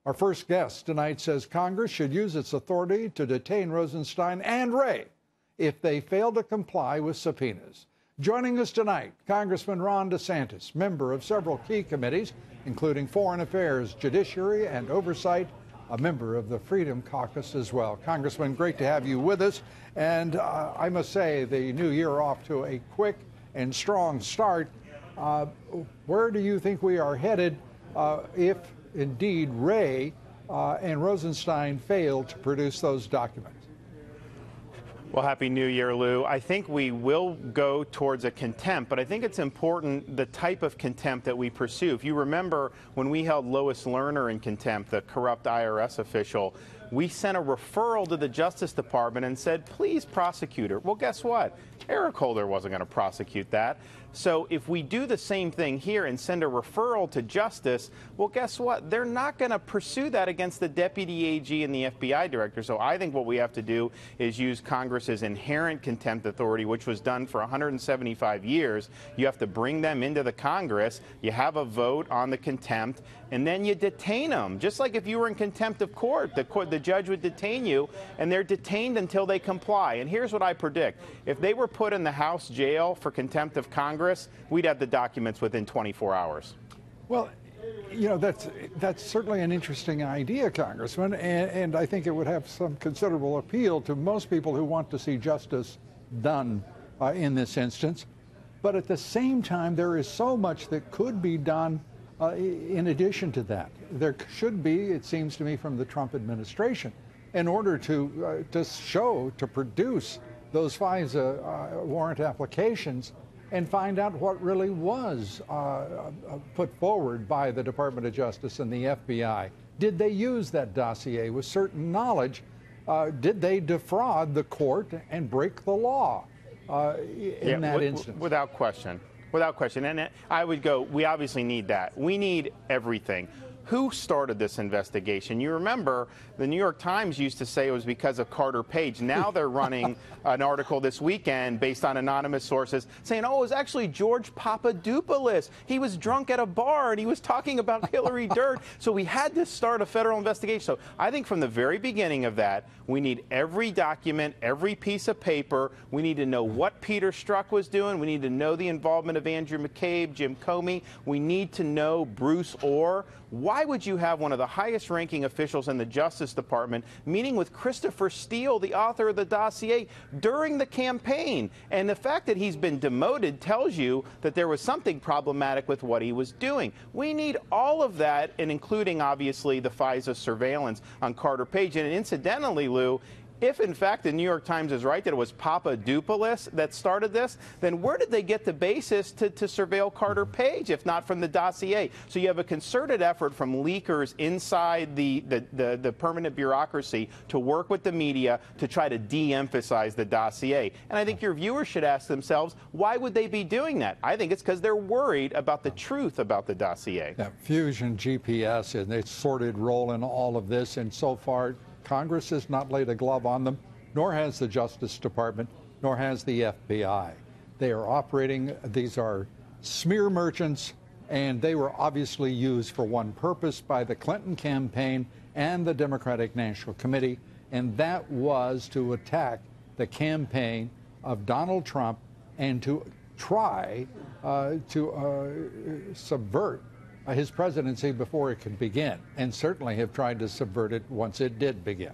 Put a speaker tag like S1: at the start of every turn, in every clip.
S1: Our first guest tonight says Congress should use its authority to detain Rosenstein and Wray if they fail to comply with subpoenas. Joining us tonight, Congressman Ron DeSantis, member of several key committees, including Foreign Affairs, Judiciary, and Oversight, a member of the Freedom Caucus as well. Congressman, great to have you with us. And I must say, the new year off to a quick and strong start. Where do you think we are headed if indeed Wray and Rosenstein fail to produce those documents?
S2: Well, Happy New Year, Lou. I think we will go towards a contempt, but I think it's important the type of contempt that we pursue. If you remember when we held Lois Lerner in contempt, the corrupt IRS official, we sent a referral to the Justice Department and said, please prosecute her. Well, guess what? Eric Holder wasn't going to prosecute that. So if we do the same thing here and send a referral to justice, well, guess what? They're not going to pursue that against the deputy AG and the FBI director. So I think what we have to do is use Congress's inherent contempt authority, which was done for 175 years. You have to bring them into the Congress. You have a vote on the contempt, and then you detain them. Just like if you were in contempt of court, the judge would detain you, and they're detained until they comply. And here's what I predict. If they were put in the House jail for contempt of Congress, we'd have the documents within 24 hours.
S1: Well, you know, that's certainly an interesting idea, Congressman, and I think it would have some considerable appeal to most people who want to see justice done in this instance. But at the same time, there is so much that could be done in addition to that. There should be, it seems to me, from the Trump administration, in order to produce those FISA warrant applications and find out what really was put forward by the Department of Justice and the FBI. Did they use that dossier with certain knowledge? Did they defraud the court and break the law in that instance?
S2: Without question. Without question. And I would go, we obviously need that. We need everything. Who started this investigation? You remember the New York Times used to say it was because of Carter Page. Now they're running an article this weekend based on anonymous sources saying, oh, it was actually George Papadopoulos. He was drunk at a bar and he was talking about Hillary dirt. So we had to start a federal investigation. So I think from the very beginning of that, we need every document, every piece of paper. We need to know what Peter Strzok was doing. We need to know the involvement of Andrew McCabe, Jim Comey. We need to know Bruce Orr. Why would you have one of the highest ranking officials in the Justice Department meeting with Christopher Steele, the author of the dossier, during the campaign? And the fact that he's been demoted tells you that there was something problematic with what he was doing. We need all of that, and including, obviously, the FISA surveillance on Carter Page. And incidentally, Lou, if, in fact, the New York Times is right that it was Papadopoulos that started this, then where did they get the basis to surveil Carter Page, if not from the dossier? So you have a concerted effort from leakers inside the permanent bureaucracy to work with the media to try to de-emphasize the dossier. And I think your viewers should ask themselves, why would they be doing that? I think it's because they're worried about the truth about the dossier.
S1: Yeah, Fusion, GPS, and its sordid role in all of this, and so far, Congress has not laid a glove on them, nor has the Justice Department, nor has the FBI. They are operating, these are smear merchants, and they were obviously used for one purpose by the Clinton campaign and the Democratic National Committee, and that was to attack the campaign of Donald Trump and to try to subvert his presidency before it could begin, and certainly have tried to subvert it once it did begin.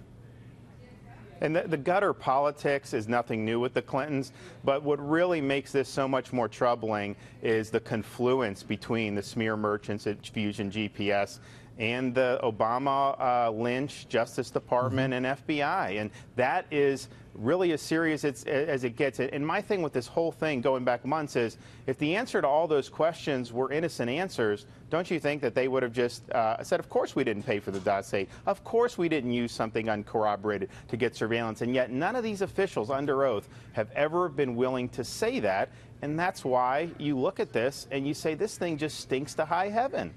S2: And the gutter politics is nothing new with the Clintons, but what really makes this so much more troubling is the confluence between the smear merchants at Fusion GPS and the Obama Lynch Justice Department and FBI. And that is really as serious as it gets. And my thing with this whole thing going back months is, if the answer to all those questions were innocent answers, don't you think that they would have just said, of course we didn't pay for the dossier, of course we didn't use something uncorroborated to get surveillance? And yet none of these officials under oath have ever been willing to say that. And that's why you look at this and you say this thing just stinks to high heaven.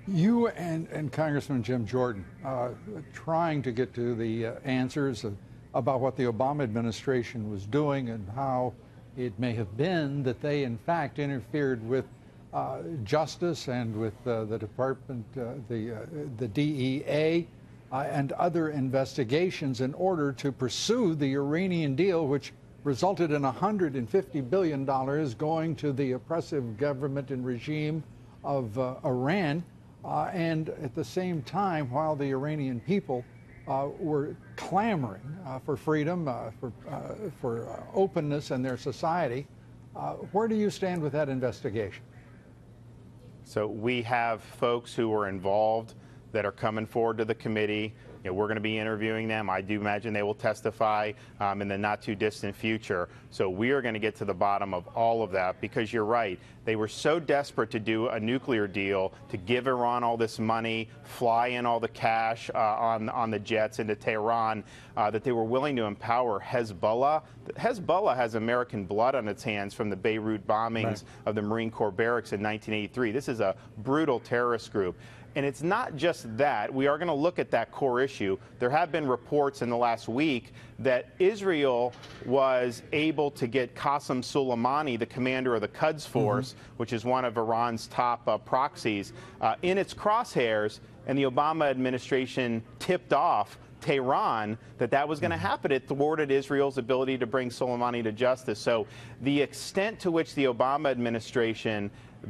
S1: You and Congressman Jim Jordan trying to get to the answers about what the Obama administration was doing and how it may have been that they, in fact, interfered with Justice and with the Department, the DEA, and other investigations in order to pursue the Iranian deal, which resulted in $150 billion going to the oppressive government and regime of Iran. And at the same time, while the Iranian people were clamoring for freedom, for openness in their society, where do you stand with that investigation?
S2: So we have folks who were involved that are coming forward to the committee. You know, we're going to be interviewing them. I do imagine they will testify in the not too distant future. So we are going to get to the bottom of all of that, because you're right. They were so desperate to do a nuclear deal, to give Iran all this money, fly in all the cash on the jets into Tehran, that they were willing to empower Hezbollah. Hezbollah has American blood on its hands from the Beirut bombings of the Marine Corps barracks in 1983. This is a brutal terrorist group. And it's not just that. We are going to look at that core issue. There have been reports in the last week that Israel was able to get Qasem Soleimani, the commander of the Quds Force, which is one of Iran's top proxies, in its crosshairs, and the Obama administration tipped off Tehran that was going to happen. It thwarted Israel's ability to bring Soleimani to justice. So the extent to which the Obama administration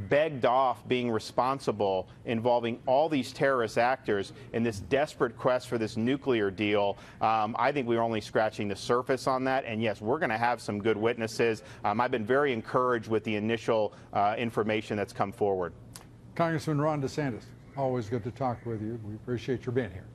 S2: begged off being responsible involving all these terrorist actors in this desperate quest for this nuclear deal, I think we're only scratching the surface on that. And yes, we're going to have some good witnesses. I've been very encouraged with the initial information that's come forward.
S1: Congressman Ron DeSantis, always good to talk with you. We appreciate your being here.